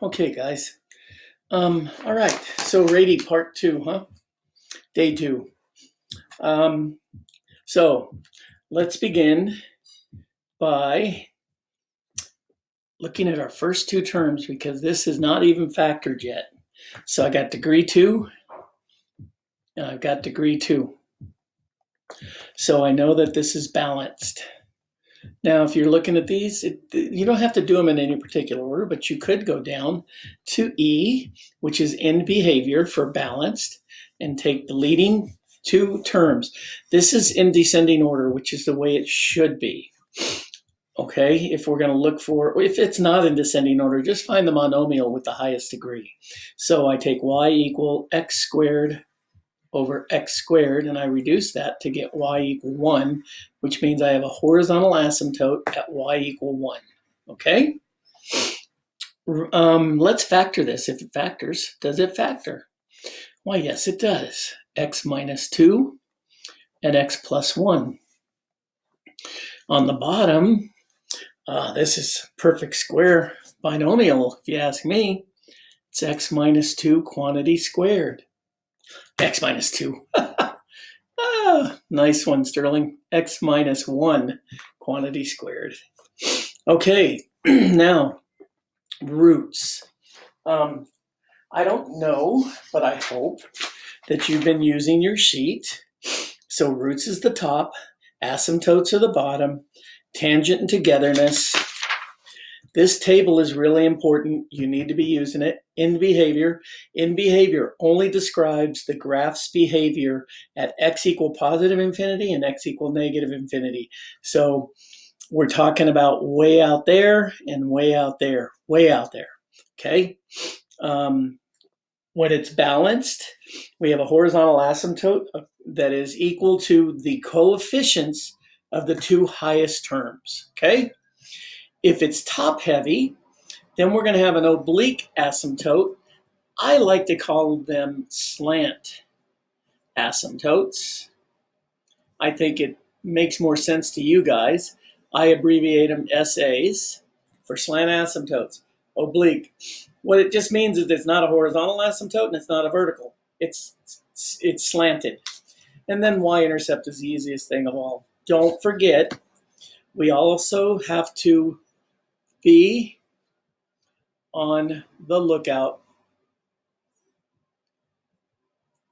Okay, guys. All right. So RATEY part two, huh? Day two. Um, so let's begin by looking at our first two terms because this is not even factored yet. So I got degree two and I've got degree two. So I know that this is balanced. Now, if you're looking at these, you don't have to do them in any particular order, but you could go down to E, which is end behavior for balanced, and take the leading two terms. This is in descending order, which is the way it should be. Okay, if we're going to look for, if it's not in descending order, just find the monomial with the highest degree. So I take y equal x squared over x squared, and I reduce that to get y equal 1, which means I have a horizontal asymptote at y equal 1. Okay? Let's factor this. If it factors, does it factor? Why, yes, it does. X minus 2 and x plus 1. On the bottom, this is perfect square binomial, if you ask me. It's x minus 2 quantity squared. X minus 2. Nice one, Sterling. X minus 1 quantity squared. Okay, now roots. I don't know, but I hope that you've been using your sheet. So roots is the top, asymptotes are the bottom, tangent and togetherness. This table is really important. You need to be using it. In behavior only describes the graph's behavior at x equal positive infinity and x equal negative infinity. So we're talking about way out there and way out there, way out there. Okay. When it's balanced, we have a horizontal asymptote that is equal to the coefficients of the two highest terms. Okay. If it's top heavy, then we're going to have an oblique asymptote. I like to call them slant asymptotes. I think it makes more sense to you guys. I abbreviate them SAs for slant asymptotes. Oblique. What it just means is it's not a horizontal asymptote and it's not a vertical. It's slanted. And then y-intercept is the easiest thing of all. Don't forget, we also have to be on the lookout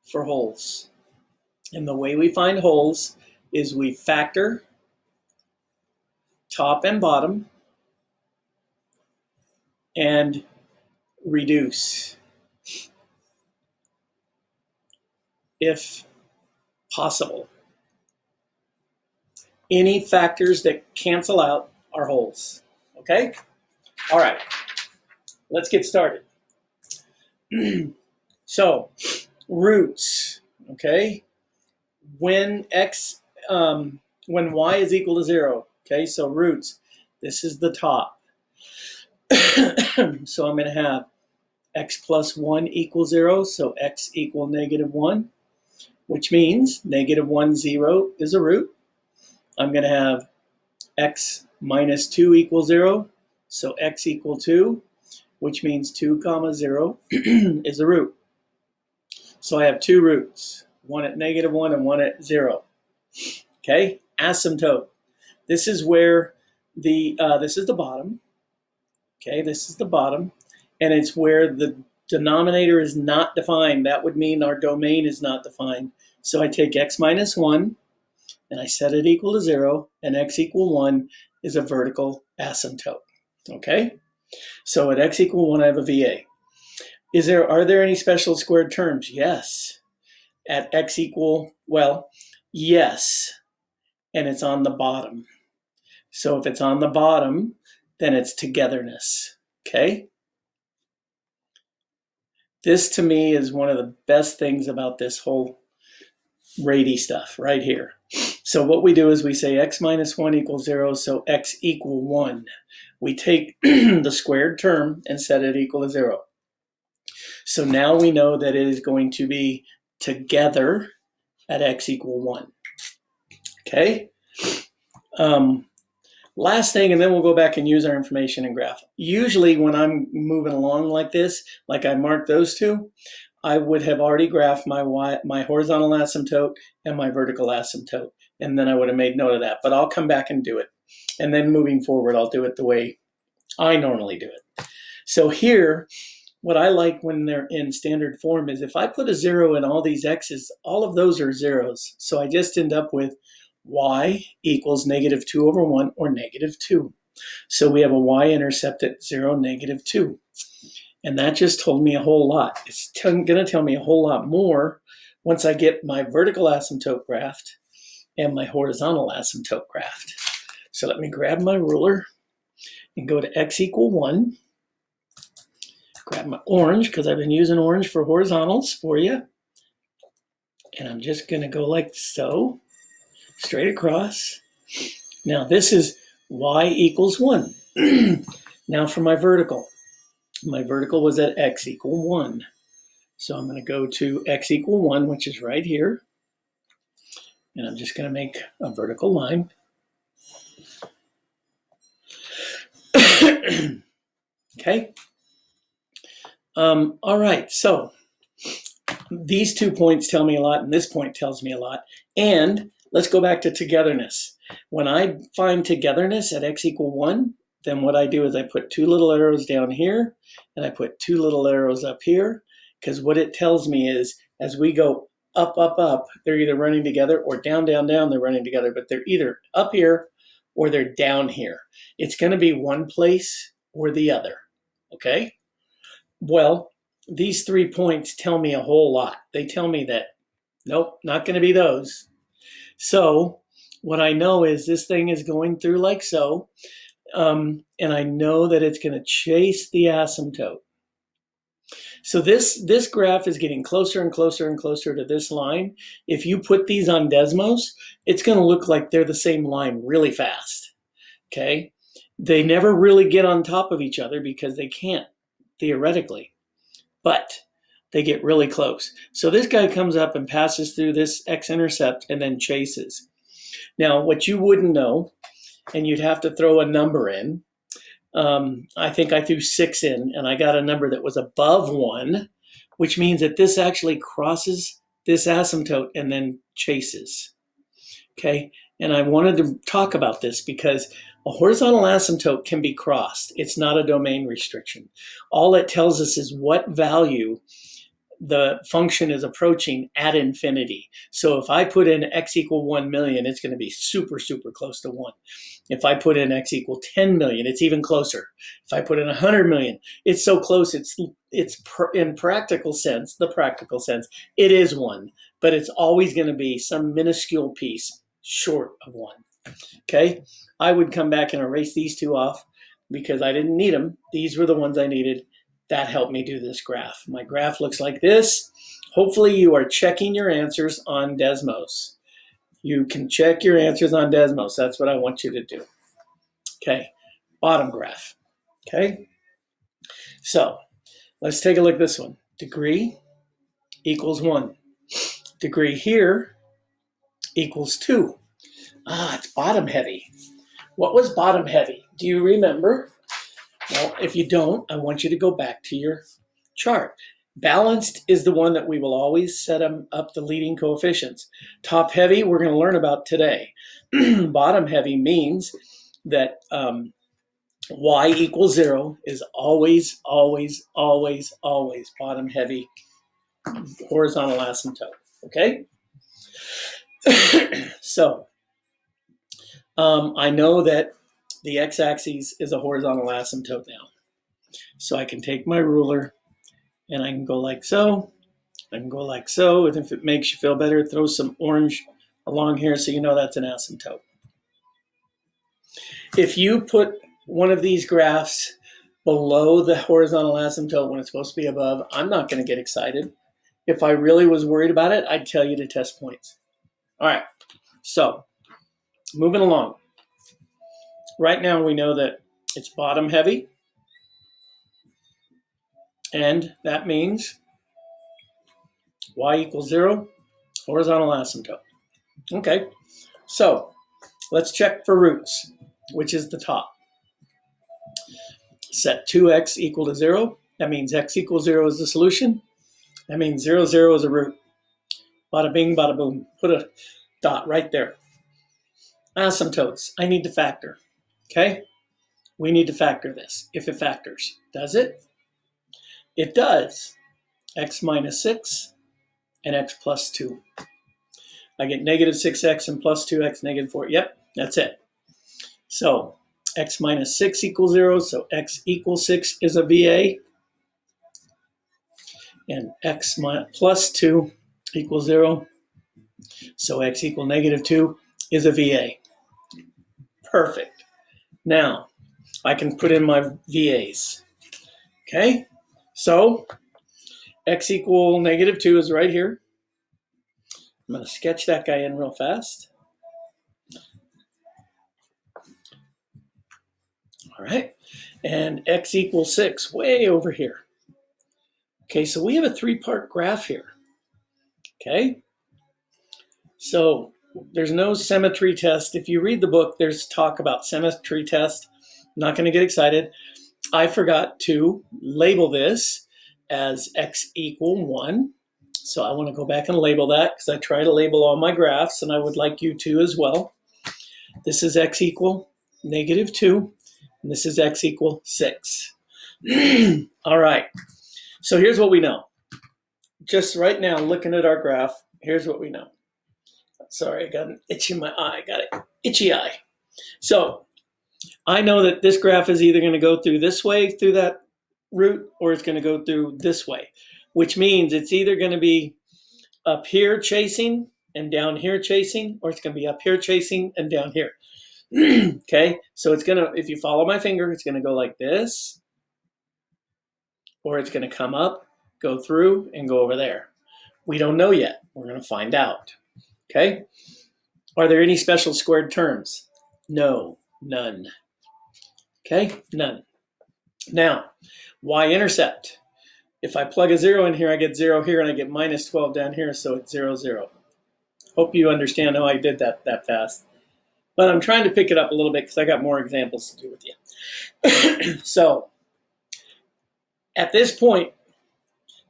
for holes. And the way we find holes is we factor top and bottom and reduce if possible. Any factors that cancel out are holes. Okay? All right. Let's get started. So, roots. Okay? When y is equal to 0. Okay, so roots. This is the top. So I'm going to have x plus 1 equals 0, so x equal negative 1, which means negative 1, 0 is a root. I'm going to have x minus 2 equals 0, so x equal 2, which means 2 comma 0 is a root. So I have two roots, one at negative 1 and one at 0. Okay, asymptote. This is where this is the bottom. Okay, this is the bottom, and it's where the denominator is not defined. That would mean our domain is not defined. So I take x minus 1, and I set it equal to 0, and x equal 1 is a vertical asymptote. Okay? So at x equal 1, I have a VA. Are there any special squared terms? Yes. At x equal, well, yes, and it's on the bottom. So if it's on the bottom, then it's togetherness. Okay? This to me is one of the best things about this whole RATEY stuff right here. So what we do is we say x minus 1 equals 0, so x equal 1. We take the squared term and set it equal to 0. So now we know that it is going to be together at x equal 1. Okay? Last thing, and then we'll go back and use our information and graph. Usually when I'm moving along like this, like I marked those two, I would have already graphed my horizontal asymptote and my vertical asymptote, and then I would have made note of that. But I'll come back and do it. And then moving forward, I'll do it the way I normally do it. So here, what I like when they're in standard form is if I put a 0 in all these x's, all of those are zeros. So I just end up with y equals -2/1 or -2. So we have a y-intercept at 0, -2. And that just told me a whole lot. It's going to tell me a whole lot more once I get my vertical asymptote graphed and my horizontal asymptote graphed. So let me grab my ruler and go to x equal 1. Grab my orange, because I've been using orange for horizontals for you. And I'm just going to go like so, straight across. Now this is y equals 1. Now for my vertical. My vertical was at x equal 1. So I'm going to go to x equal 1, which is right here. And I'm just going to make a vertical line. Okay. All right. So these 2 points tell me a lot, and this point tells me a lot. And let's go back to togetherness. When I find togetherness at x equal 1, then what I do is I put 2 little arrows down here, and I put 2 little arrows up here, because what it tells me is as we go up, up, up, they're either running together, or down, down, down, they're running together, but they're either up here or they're down here. It's going to be one place or the other, okay? Well, these 3 points tell me a whole lot. They tell me that, nope, not going to be those. So what I know is this thing is going through like so, and I know that it's going to chase the asymptote. So this graph is getting closer and closer and closer to this line. If you put these on Desmos, it's going to look like they're the same line really fast, okay? They never really get on top of each other because they can't, theoretically, but they get really close. So this guy comes up and passes through this x-intercept and then chases. Now, what you wouldn't know, and you'd have to throw a number in, I think I threw 6 in, and I got a number that was above 1, which means that this actually crosses this asymptote and then chases. Okay, and I wanted to talk about this because a horizontal asymptote can be crossed. It's not a domain restriction. All it tells us is what value the function is approaching at infinity. So if I put in x equal 1 million, it's going to be super, super close to 1. If I put in x equal 10 million, it's even closer. If I put in 100 million, it's so close, it's in practical sense, the practical sense, it is 1. But it's always going to be some minuscule piece short of 1. Okay? I would come back and erase these 2 off because I didn't need them. These were the ones I needed. That helped me do this graph. My graph looks like this. Hopefully you are checking your answers on Desmos. You can check your answers on Desmos. That's what I want you to do. Okay, bottom graph. Okay, so let's take a look at this one. Degree equals 1. Degree here equals 2. It's bottom heavy. What was bottom heavy? Do you remember? Well, if you don't, I want you to go back to your chart. Balanced is the one that we will always set up the leading coefficients. Top heavy, we're going to learn about today. Bottom heavy means that y equals 0 is always, always, always, always bottom heavy horizontal asymptote. Okay? So, I know that the x-axis is a horizontal asymptote now. So I can take my ruler and I can go like so. I can go like so. And if it makes you feel better, throw some orange along here so you know that's an asymptote. If you put one of these graphs below the horizontal asymptote when it's supposed to be above, I'm not going to get excited. If I really was worried about it, I'd tell you to test points. All right, so moving along. Right now we know that it's bottom heavy, and that means y equals 0, horizontal asymptote. Okay, so let's check for roots. which is the top. Set 2x equal to 0. That means x equals 0 is the solution. That means 0, 0 is a root. Bada bing, bada boom. Put a dot right there. Asymptotes. I need to factor. Okay? We need to factor this. If it factors. Does it? It does. X minus 6 and x plus 2. I get negative 6x and plus 2x, negative 4. Yep, that's it. So x minus 6 equals 0, so x equals 6 is a VA. And x plus 2 equals 0, so x equal negative 2 is a VA. Perfect. Now, I can put in my VAs. Okay? So, x equal negative 2 is right here. I'm going to sketch that guy in real fast. All right. And x equals 6, way over here. Okay, so we have a three-part graph here. Okay? So there's no symmetry test. If you read the book, there's talk about symmetry test. I'm not going to get excited. I forgot to label this as x equal 1. So I want to go back and label that because I try to label all my graphs, and I would like you to as well. This is x equal negative 2, and this is x equal 6. All right. So here's what we know. Just right now, looking at our graph, here's what we know. Sorry, I got an itch in my eye. Got it. Itchy eye. So I know that this graph is either going to go through this way, through that root, or it's going to go through this way, which means it's either going to be up here chasing and down here chasing, or it's going to be up here chasing and down here. Okay, so it's going to, if you follow my finger, it's going to go like this, or it's going to come up, go through, and go over there. We don't know yet. We're going to find out. Okay? Are there any special squared terms? No, none. Okay? None. Now, y-intercept. If I plug a 0 in here, I get 0 here, and I get minus 12 down here, so it's 0, 0. Hope you understand how I did that fast. But I'm trying to pick it up a little bit because I got more examples to do with you. So, at this point,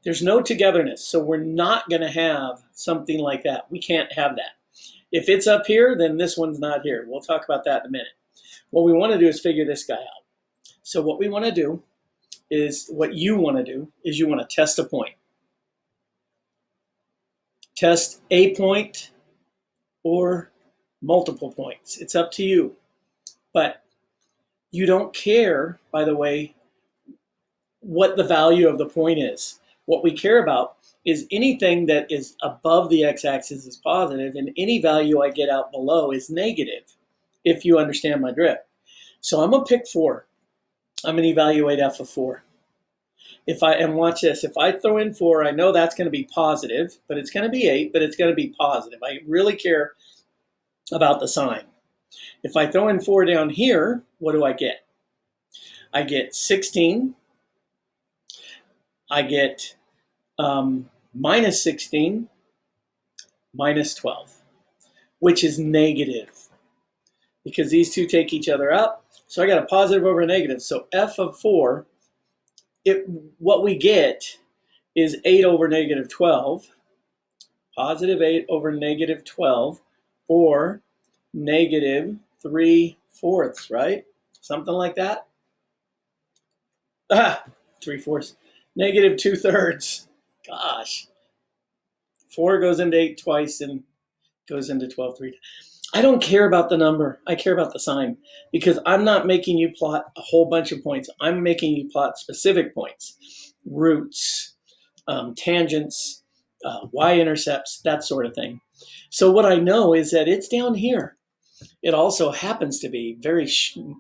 there's no togetherness, so we're not going to have something like that. We can't have that. If it's up here, then this one's not here. We'll talk about that in a minute. What we want to do is figure this guy out. So what we want to do is, what you want to do is you want to test a point. Test a point or multiple points. It's up to you. But you don't care, by the way, what the value of the point is. What we care about is anything that is above the x-axis is positive, and any value I get out below is negative, if you understand my drift. So I'm going to pick 4. I'm going to evaluate f of 4. And watch this. If I throw in 4, I know that's going to be positive, but it's going to be 8, but it's going to be positive. I really care about the sign. If I throw in 4 down here, what do I get? I get 16. I get minus 16, minus 12, which is negative because these two take each other out. So I got a positive over a negative. So f of 4, what we get is 8 over negative 12, positive 8 over negative 12, or negative 3/4, right? Something like that. 3/4. Negative 2/3. Gosh. 4 goes into 8 twice and goes into 12 3 times. I don't care about the number. I care about the sign because I'm not making you plot a whole bunch of points. I'm making you plot specific points, roots, tangents, y-intercepts, that sort of thing. So what I know is that it's down here. It also happens to be very,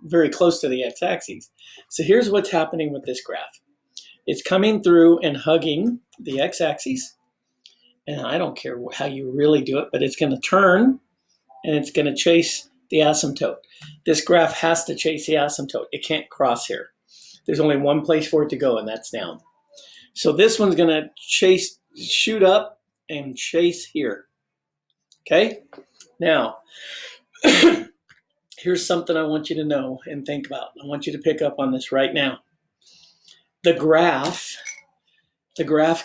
very close to the x-axis. So here's what's happening with this graph. It's coming through and hugging the x-axis. And I don't care how you really do it, but it's going to turn and it's going to chase the asymptote. This graph has to chase the asymptote. It can't cross here. There's only one place for it to go, and that's down. So this one's going to shoot up and chase here. Okay? Now, here's something I want you to know and think about. I want you to pick up on this right now. The graph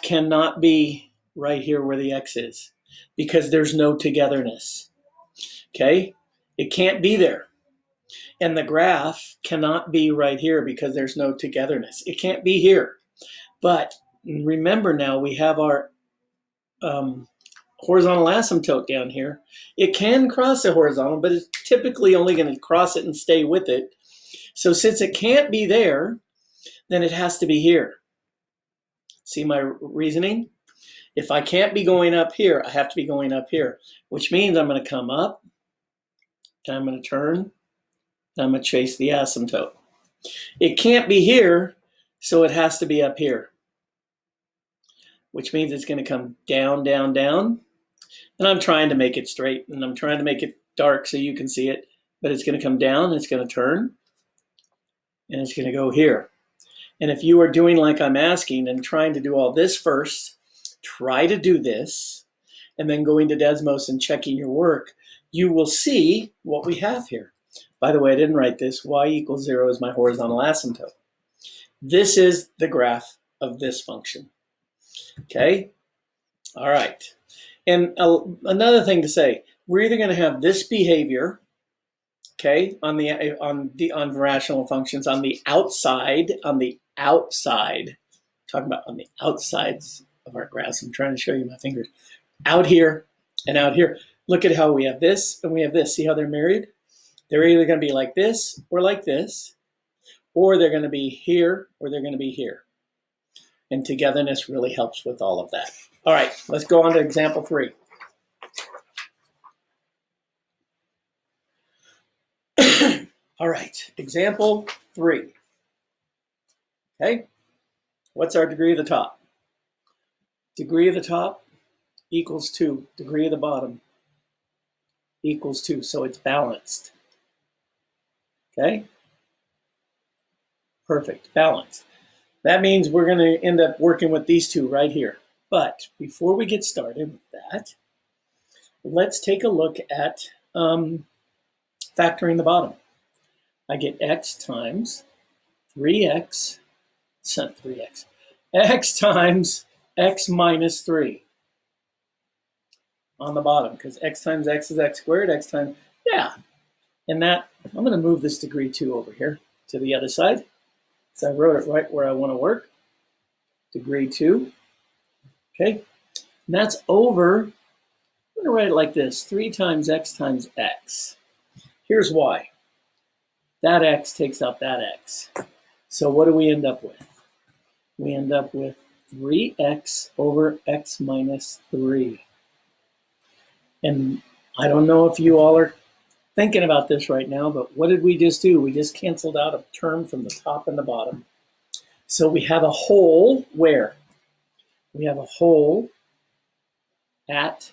cannot be right here where the x is because there's no togetherness. Okay? It can't be there. And the graph cannot be right here because there's no togetherness. It can't be here. But remember now, we have our horizontal asymptote down here. It can cross a horizontal, but it's typically only going to cross it and stay with it. So since it can't be there, then it has to be here. See my reasoning? If I can't be going up here, I have to be going up here, which means I'm going to come up, and I'm going to turn, and I'm going to chase the asymptote. It can't be here, so it has to be up here, which means it's going to come down, down, down. And I'm trying to make it straight, and I'm trying to make it dark so you can see it, but it's going to come down, it's going to turn, and it's going to go here. And if you are doing like I'm asking and trying to do all this first, try to do this, and then going to Desmos and checking your work, you will see what we have here. By the way, I didn't write this. Y equals 0 is my horizontal asymptote. This is the graph of this function. Okay? All right. And another thing to say, we're either going to have this behavior, okay, on rational functions on the outside, talking about on the outsides of our graphs. I'm trying to show you my fingers. Out here and out here. Look at how we have this and we have this. See how they're married? They're either going to be like this, or they're going to be here, or they're going to be here. And togetherness really helps with all of that. All right, let's go on to example 3. All right, example 3. Okay, what's our degree of the top? Degree of the top equals 2. Degree of the bottom equals 2, so it's balanced. Okay, perfect, balanced. That means we're going to end up working with these two right here. But before we get started with that, let's take a look at factoring the bottom. I get x times 3x, it's not 3x, x times x minus 3 on the bottom, because x times x is x squared, x times, yeah. And that, I'm going to move this degree 2 over here to the other side. So I wrote it right where I want to work, degree 2, okay? And that's over, I'm going to write it like this, 3 times x. Here's why. That x takes out that x. So what do we end up with? We end up with 3x over x minus 3. And I don't know if you all are thinking about this right now, but what did we just do? We just canceled out a term from the top and the bottom. So we have a hole where? We have a hole at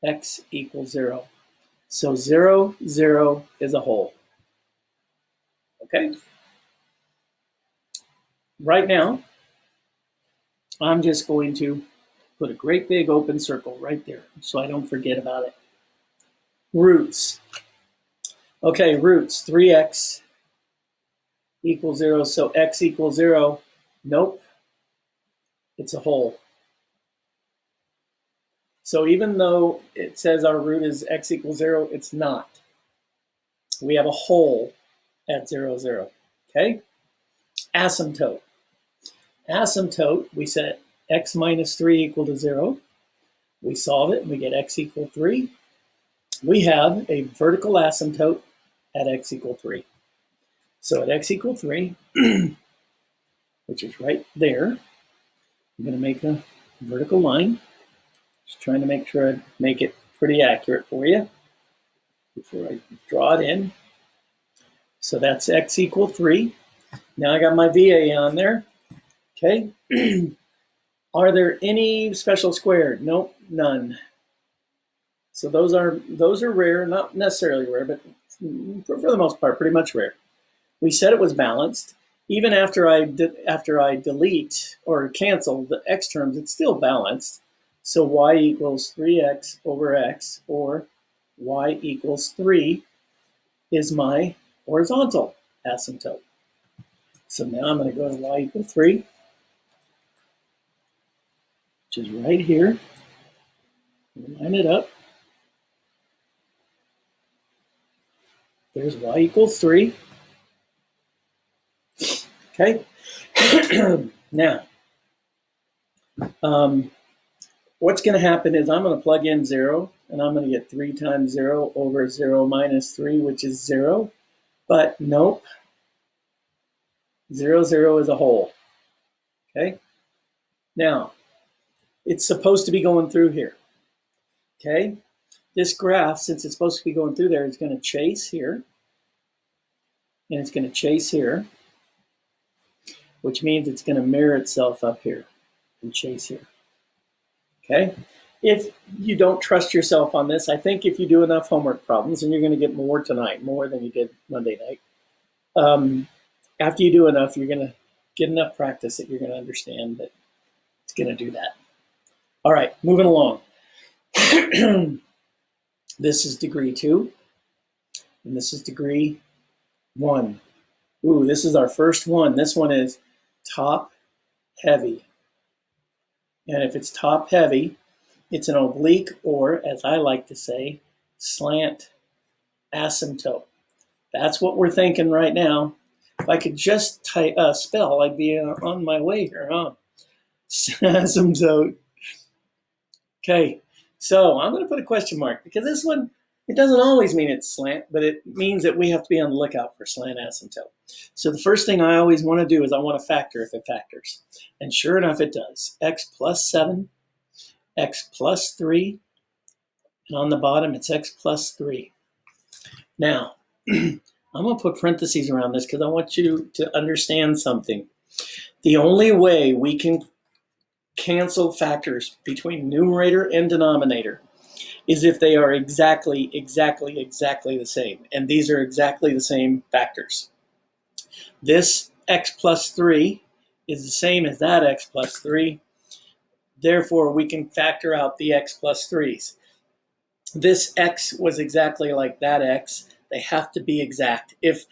x equals 0. So 0, 0 is a hole. Okay? Right now, I'm just going to put a great big open circle right there so I don't forget about it. Roots. Okay, roots, 3x equals 0, so x equals 0. Nope, it's a hole. So even though it says our root is x equals 0, it's not. We have a hole at 0, 0, okay? Asymptote. Asymptote, we set x minus 3 equal to 0. We solve it and we get x equal 3. We have a vertical asymptote at x equal 3. So at x equal 3, which is right there, I'm going to make a vertical line. Just trying to make sure I make it pretty accurate for you before I draw it in. So that's x equal 3. Now I got my VA on there. Okay. Are there any special squared? Nope, none. So those are rare, not necessarily rare, but for the most part, pretty much rare. We said it was balanced. Even after I delete or cancel the x terms, it's still balanced. So y equals 3x over x, or y equals 3 is my horizontal asymptote. So now I'm going to go to y equal 3, which is right here. Line it up. There's y equals 3. Okay. Now, what's going to happen is I'm going to plug in 0, and I'm going to get 3 times 0 over 0 minus 3, which is 0. But nope, 0, 0 is a whole. Okay. Now, it's supposed to be going through here. Okay. This graph, since it's supposed to be going through there, is going to chase here. And it's going to chase here, which means it's going to mirror itself up here and chase here. Okay? If you don't trust yourself on this, I think if you do enough homework problems, and you're going to get more tonight, more than you did Monday night, after you do enough, you're going to get enough practice that you're going to understand that it's going to do that. All right, moving along. This is degree 2, and this is degree 1. Ooh, this is our first one. This one is top heavy. And if it's top heavy, it's an oblique, or as I like to say, slant asymptote. That's what we're thinking right now. If I could just spell, I'd be on my way here, huh? Asymptote. Okay, so I'm going to put a question mark because this one, it doesn't always mean it's slant, but it means that we have to be on the lookout for slant asymptote. So the first thing I always want to do is I want to factor if it factors. And sure enough, it does. X plus 7, X plus 3, and on the bottom, it's X plus 3. Now, I'm going to put parentheses around this because I want you to understand something. The only way we can cancel factors between numerator and denominator is if they are exactly the same. And these are exactly the same factors. This X plus 3 is the same as that X plus 3. Therefore, we can factor out the X plus 3s. This X was exactly like that X. They have to be exact. If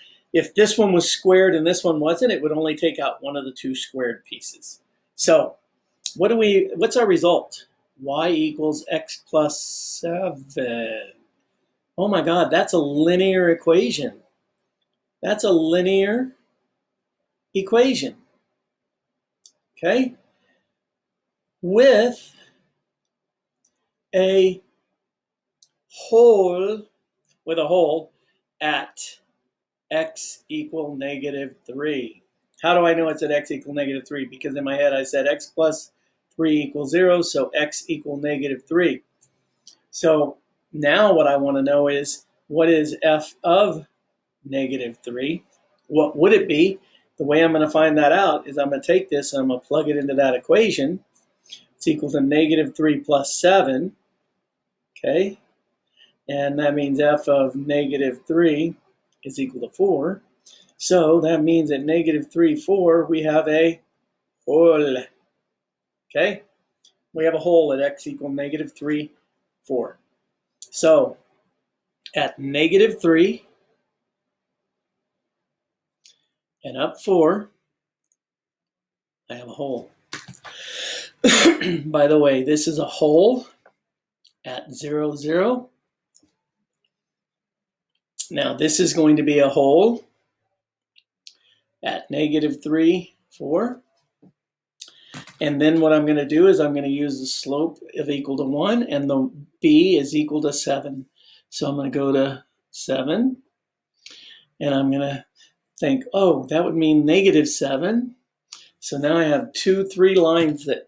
this one was squared and this one wasn't, it would only take out one of the two squared pieces. So what's our result? Y equals X plus 7. Oh my God, that's a linear equation. That's a linear equation. Okay? With a hole at x equal negative 3. How do I know it's at x equal negative 3? Because in my head I said x plus 3 equals 0, so x equal negative 3. So now what I want to know is, what is f of negative 3? What would it be? The way I'm going to find that out is I'm going to take this and I'm going to plug it into that equation. It's equal to negative 3 plus 7. Okay? And that means f of negative 3 is equal to 4. So that means at negative 3, 4, we have a hole. Okay? We have a hole at x equal negative 3, 4. So at negative 3 and up 4, I have a hole. By the way, this is a hole at 0, 0. Now this is going to be a hole at negative 3, 4. And then what I'm going to do is I'm going to use the slope of equal to 1, and the b is equal to 7. So I'm going to go to 7, and I'm going to think, oh, that would mean negative 7. So now I have 2, 3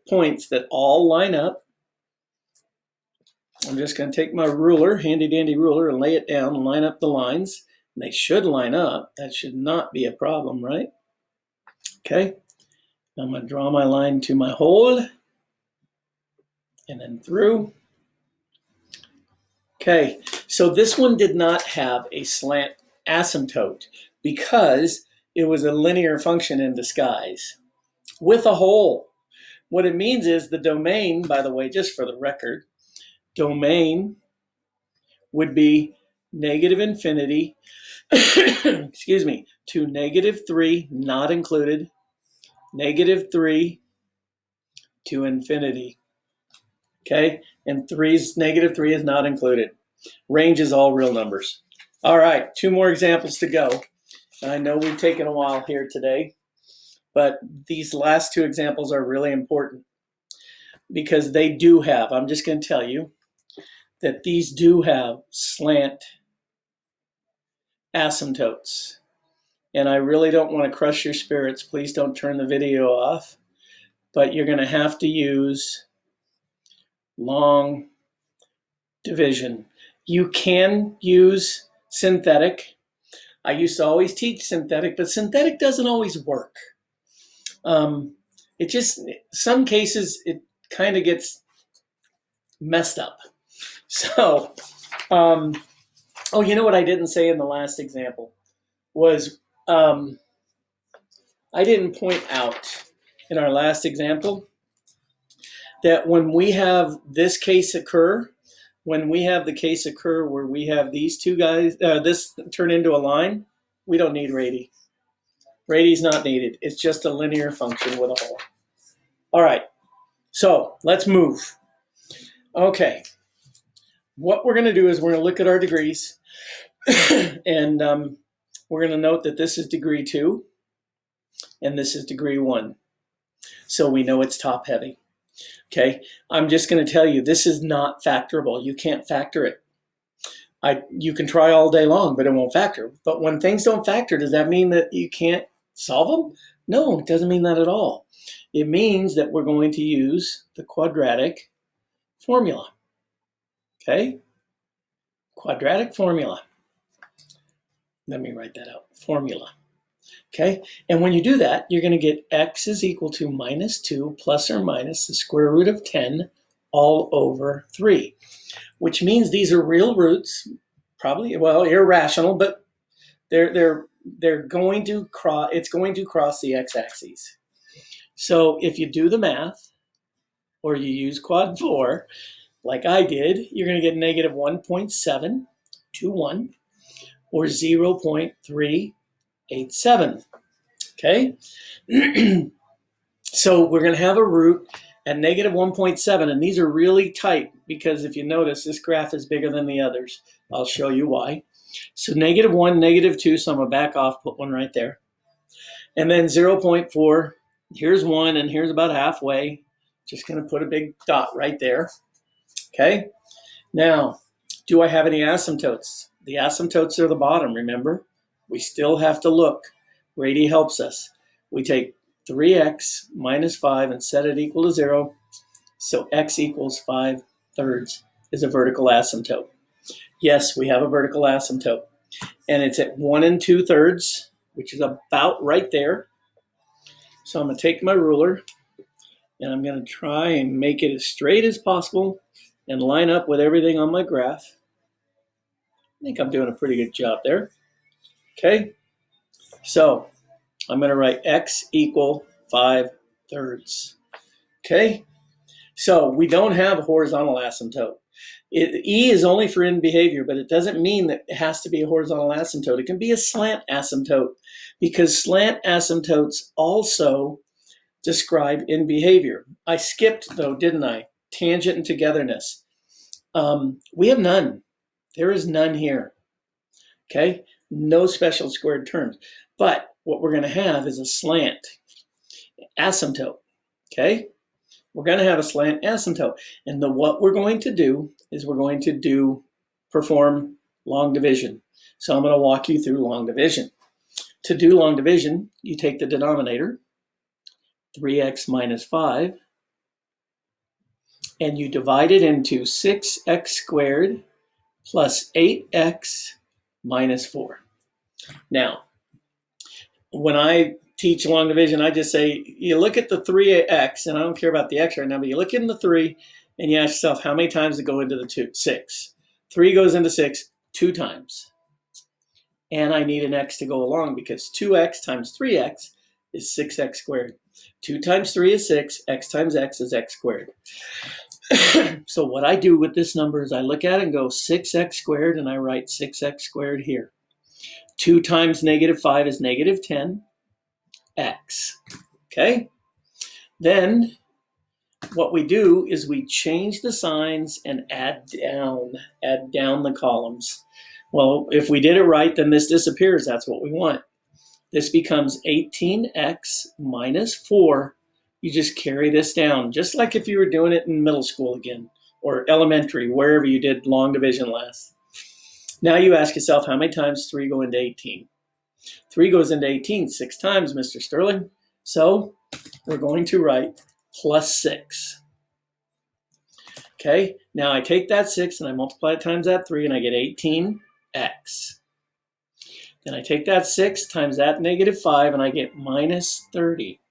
points that all line up. I'm just going to take my ruler, handy dandy ruler, and lay it down and line up the lines. And they should line up. That should not be a problem, right? Okay. I'm going to draw my line to my hole and then through. Okay, so this one did not have a slant asymptote because it was a linear function in disguise with a hole. What it means is the domain, by the way, just for the record, domain would be negative infinity, excuse me, to negative 3, not included, negative 3 to infinity. Okay, and negative 3 is not included. Range is all real numbers. All right, 2 more examples to go. And I know we've taken a while here today, but these last 2 examples are really important because they do have, I'm just going to tell you, that these do have slant asymptotes. And I really don't want to crush your spirits. Please don't turn the video off. But you're going to have to use long division. You can use synthetic. I used to always teach synthetic, but synthetic doesn't always work. It just, some cases, it kind of gets messed up. So, oh, you know what I didn't say in the last example was I didn't point out in our last example that when we have this case occur, when we have the case occur where we have these 2 guys, this turn into a line, we don't need RATEY. RATEY's not needed. It's just a linear function with a hole. All right, so let's move. Okay, what we're going to do is we're going to look at our degrees, and we're going to note that this is degree 2, and this is degree 1. So we know it's top heavy. Okay, I'm just going to tell you, this is not factorable. You can't factor it. You can try all day long, but it won't factor. But when things don't factor, does that mean that you can't solve them? No, it doesn't mean that at all. It means that we're going to use the quadratic formula. Okay, quadratic formula. Let me write that out, formula. Okay, and when you do that, you're going to get x is equal to minus 2 plus or minus the square root of 10 all over 3, which means these are real roots, probably, well, irrational, but they're going to cross, it's going to cross the x-axis. So if you do the math, or you use quad 4, like I did, you're going to get negative 1.721, or 0.387. Okay, so we're going to have a root at negative 1.7, and these are really tight because if you notice, this graph is bigger than the others. I'll show you why. So negative 1, negative 2, so I'm going to back off, put one right there. And then 0.4, here's 1, and here's about halfway. Just going to put a big dot right there. Okay, now, do I have any asymptotes? The asymptotes are the bottom, remember? We still have to look. RATEY helps us. We take 3x minus 5 and set it equal to 0. So x equals 5/3 is a vertical asymptote. Yes, we have a vertical asymptote. And it's at 1 2/3, which is about right there. So I'm going to take my ruler, and I'm going to try and make it as straight as possible and line up with everything on my graph. I think I'm doing a pretty good job there. Okay, so I'm going to write x equal 5/3. Okay, so we don't have a horizontal asymptote. E is only for in behavior, but it doesn't mean that it has to be a horizontal asymptote. It can be a slant asymptote because slant asymptotes also describe in behavior. I skipped though, didn't I? Tangent and togetherness. We have none. There is none here. Okay, no special squared terms. But what we're going to have is a slant asymptote. Okay, we're going to have a slant asymptote. And what we're going to do is we're going to perform long division. So I'm going to walk you through long division. To do long division, you take the denominator, 3x minus 5, and you divide it into 6x squared plus 8x minus 4. Now, when I teach long division, I just say, you look at the 3x, and I don't care about the x right now, but you look in the 3, and you ask yourself, how many times does it go into the 6? 3 goes into 6 2 times. And I need an x to go along because 2x times 3x is 6x squared. 2 times 3 is 6. X times x is x squared. So what I do with this number is I look at it and go 6x squared, and I write 6x squared here. 2 times negative 5 is negative 10x. Okay? Then what we do is we change the signs and add down the columns. Well, if we did it right, then this disappears. That's what we want. This becomes 18x minus 4. You just carry this down, just like if you were doing it in middle school again, or elementary, wherever you did long division last. Now you ask yourself, how many times 3 go into 18? 3 goes into 18 6 times, Mr. Sterling. So we're going to write plus 6. Okay, now I take that 6 and I multiply it times that 3, and I get 18x. Then I take that 6 times that negative 5, and I get minus 30.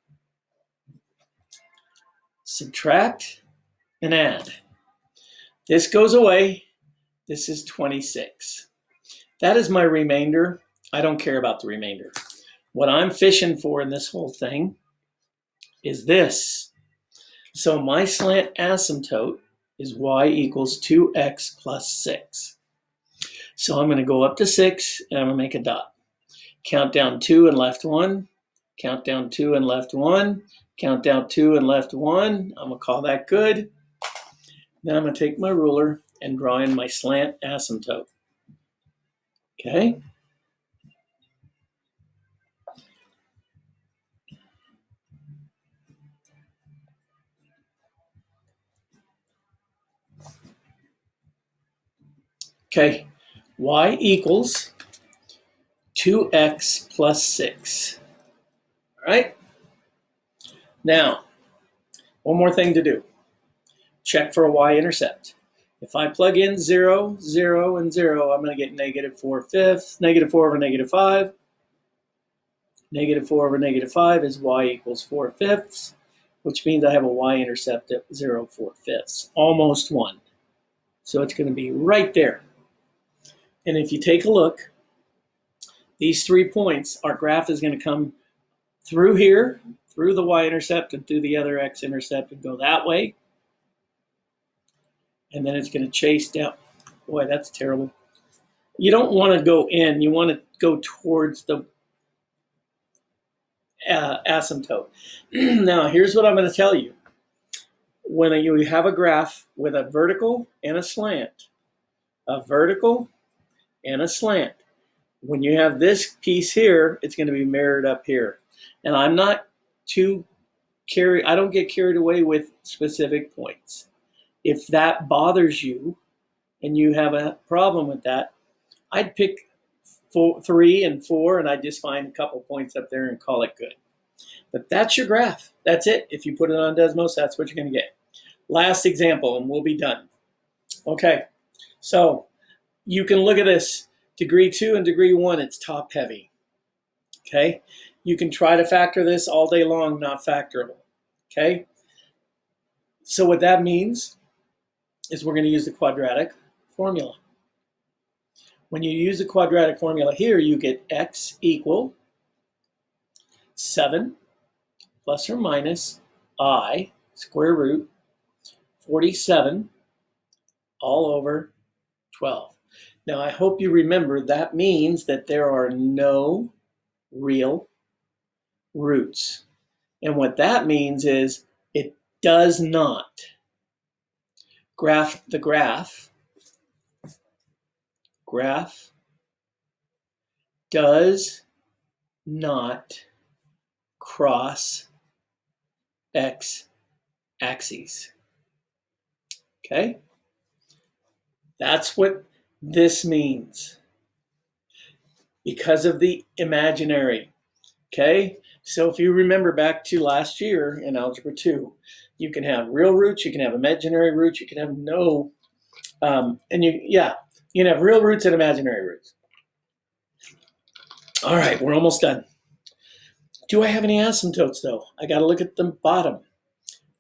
Subtract and add. This goes away. This is 26. That is my remainder. I don't care about the remainder. What I'm fishing for in this whole thing is this. So my slant asymptote is y equals 2x plus 6. So I'm going to go up to 6, and I'm going to make a dot. Count down 2 and left 1. Count down 2 and left 1. Count down 2 and left 1. I'm going to call that good. Then I'm going to take my ruler and draw in my slant asymptote. Okay? Okay, y equals 2x plus 6. All right? Now, one more thing to do. Check for a y-intercept. If I plug in 0, 0, and 0, I'm going to get negative 4/5. Negative 4 over negative 5. Negative 4 over negative 5 is y equals 4/5, which means I have a y-intercept at 0 4/5, almost 1. So it's going to be right there. And if you take a look, these 3 points, our graph is going to come through here, through the y-intercept and through the other x-intercept and go that way. And then it's going to chase down. Boy, that's terrible. You don't want to go in. You want to go towards the asymptote. Now, here's what I'm going to tell you. When you have a graph with a vertical and a slant, when you have this piece here, it's going to be mirrored up here. And I'm not I don't get carried away with specific points. If that bothers you and you have a problem with that, I'd pick 3 and 4, and I'd just find a couple points up there and call it good. But that's your graph. That's it. If you put it on Desmos, that's what you're going to get. Last example, and we'll be done. Okay, so you can look at this. Degree 2 and degree 1, it's top heavy. Okay, you can try to factor this all day long, not factorable. Okay, so what that means is we're going to use the quadratic formula. When you use the quadratic formula here, you get x equal 7 plus or minus I square root 47 all over 12. Now, I hope you remember that means that there are no real roots. And what that means is it does not graph does not cross x axes. Okay? That's what this means because of the imaginary. Okay? So if you remember back to last year in Algebra 2, you can have real roots, you can have imaginary roots, you can have no, you can have real roots and imaginary roots. All right, we're almost done. Do I have any asymptotes though? I got to look at the bottom.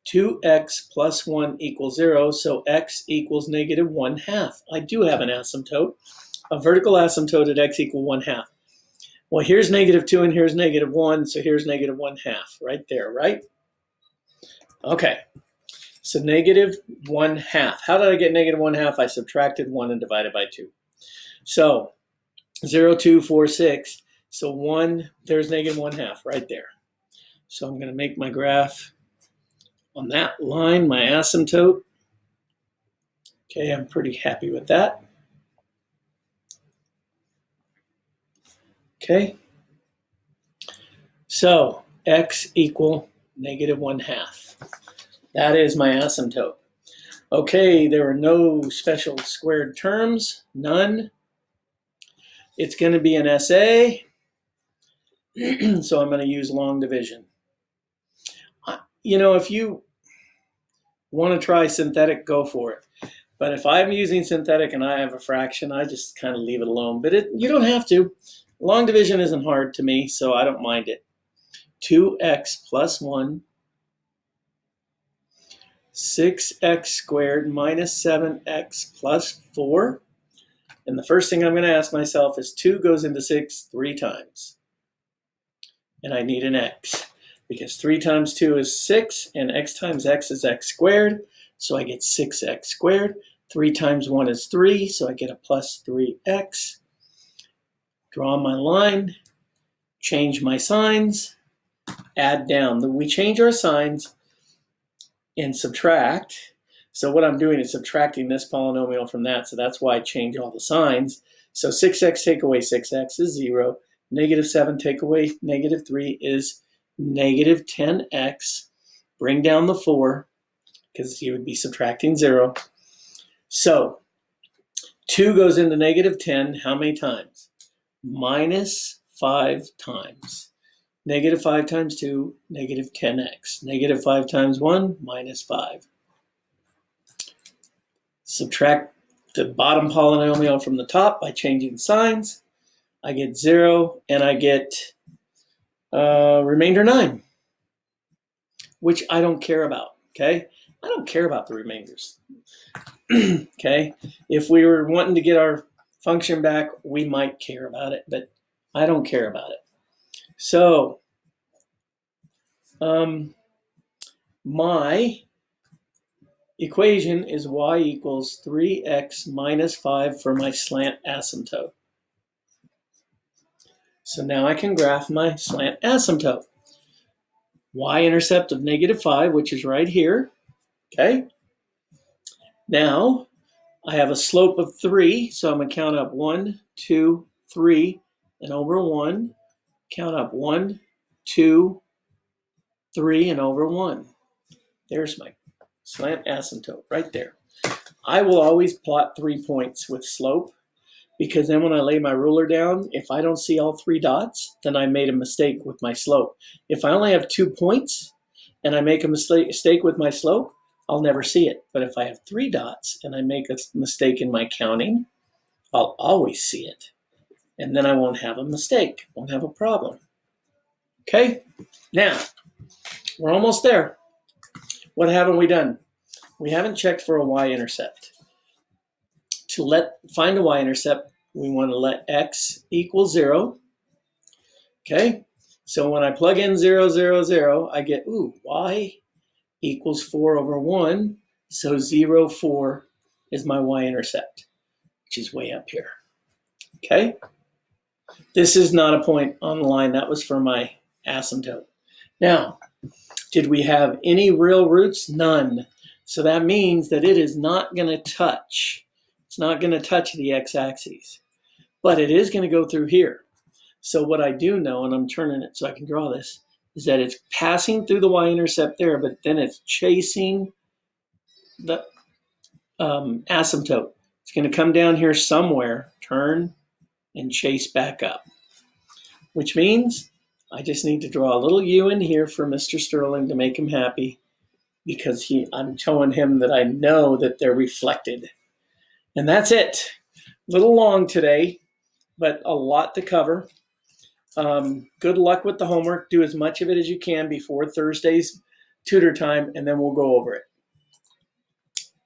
2x plus 1 equals 0, so x equals negative 1/2. I do have an asymptote, a vertical asymptote at x equal 1/2. Well, here's -2 and here's -1, so here's -1/2 right there, right? Okay, so -1/2. How did I get -1/2? I subtracted 1 and divided by 2. So 0, 2, 4, 6. So 1, there's -1/2 right there. So I'm going to make my graph on that line, my asymptote. Okay, I'm pretty happy with that. Okay, so x equal -1/2. That is my asymptote. Okay, there are no special squared terms, none. It's going to be an SA, so I'm going to use long division. You know, if you want to try synthetic, go for it. But if I'm using synthetic and I have a fraction, I just kind of leave it alone. But you don't have to. Long division isn't hard to me, so I don't mind it. 2x plus 1, 6x squared minus 7x plus 4. And the first thing I'm going to ask myself is 2 goes into 6 3 times. And I need an x, because 3 times 2 is 6, and x times x is x squared. So I get 6x squared. 3 times 1 is 3, so I get a plus 3x. Draw my line, change my signs, add down. We change our signs and subtract. So what I'm doing is subtracting this polynomial from that, so that's why I change all the signs. So 6x take away 6x is 0. -7 take away -3 is -10x. Bring down the 4, because you would be subtracting 0. So 2 goes into -10 how many times? -5 times. -5 times 2, -10x. -5 times 1, -5. Subtract the bottom polynomial from the top by changing signs. I get 0, and I get remainder 9, which I don't care about, okay? I don't care about the remainders, okay? If we were wanting to get our function back, we might care about it, but I don't care about it. So my equation is y equals 3x minus 5 for my slant asymptote. So now I can graph my slant asymptote. Y-intercept of -5, which is right here, okay? Now I have a slope of 3, so I'm going to count up 1, 2, 3, and over 1. Count up 1, 2, 3, and over 1. There's my slant asymptote right there. I will always plot 3 points with slope, because then when I lay my ruler down, if I don't see all 3 dots, then I made a mistake with my slope. If I only have 2 points and I make a mistake with my slope, I'll never see it. But if I have 3 dots and I make a mistake in my counting, I'll always see it. And then I won't have a mistake, won't have a problem. Okay? Now, we're almost there. What haven't we done? We haven't checked for a y-intercept. To find a y-intercept, we want to let x equal 0. Okay? So when I plug in 0, 0, 0, I get, y equals 4 over 1. So 0, 4 is my y-intercept, which is way up here. Okay? This is not a point on the line. That was for my asymptote. Now, did we have any real roots? None. So that means that it is not going to touch. It's not going to touch the x-axis. But it is going to go through here. So what I do know, and I'm turning it so I can draw this, is that it's passing through the y-intercept there, but then it's chasing the asymptote. It's going to come down here somewhere, turn, and chase back up. Which means I just need to draw a little U in here for Mr. Sterling to make him happy, because I'm showing him that I know that they're reflected. And that's it. A little long today, but a lot to cover. Good luck with the homework. Do as much of it as you can before Thursday's tutor time, and then we'll go over it.